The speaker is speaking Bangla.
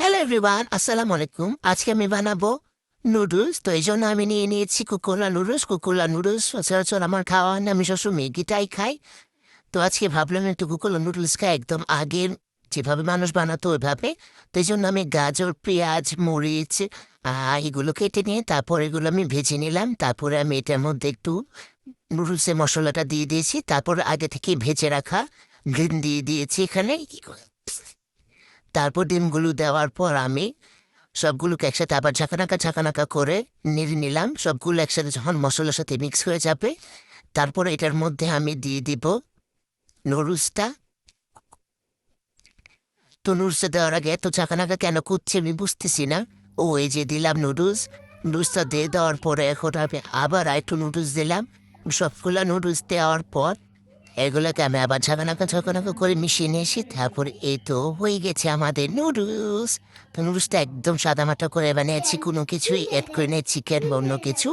হ্যালো এভরিওয়ান, আসসালামু আলাইকুম। আজকে আমি বানাবো নুডলস। তো এই জন্য আমি নিয়ে নিয়েছি কুকুরলা নুডলস। কুকুরলা নুডলস সচরাচর আমার খাওয়া হয় না, আমি সবসময় ম্যাগিটাই খাই। তো আজকে ভাবলাম একটু কুকুরলা নুডলস খাই, একদম আগের যেভাবে মানুষ বানাতো ওইভাবে। তো এই জন্য আমি গাজর, পেঁয়াজ, মরিচ এগুলো কেটে নিয়ে তারপর এগুলো আমি ভেজে নিলাম। তারপরে আমি এটার মধ্যে একটু নুডলসের মশলাটা দিয়ে দিয়েছি। তারপর আগে থেকে ভেজে রাখা ডিম দিয়ে দিয়েছি এখানে। তারপর ডিমগুলো দেওয়ার পর আমি সবগুলোকে একসাথে আবার ঝাঁকানাকা ঝাঁকানাকা করে নেড়ে নিলাম। সবগুলো একসাথে যখন মশলার সাথে মিক্স হয়ে যাবে, তারপরে এটার মধ্যে আমি দিয়ে দিব নুডলসটা। তো নুডলসটা দেওয়ার আগে এত ঝাঁকানাকা কেন করছে আমি বুঝতেছি না। ও এই যে দিলাম নুডলস। নুডলসটা দিয়ে দেওয়ার পরে এখন আমি আবার একটু নুডলস দিলাম। সবগুলো নুডলস দেওয়ার পর এগুলোকে আমি আবার ঝাঁকানাকা ঝাঁকানাকা করে মিশিয়ে নিয়েছি। তারপরে এই তো হয়ে গেছে আমাদের নুডলস। তো নুডলসটা একদম সাদামাটা করে বানিয়েছি, কোনো কিছুই অ্যাড করে নেই চিকেন বা অন্য কিছু।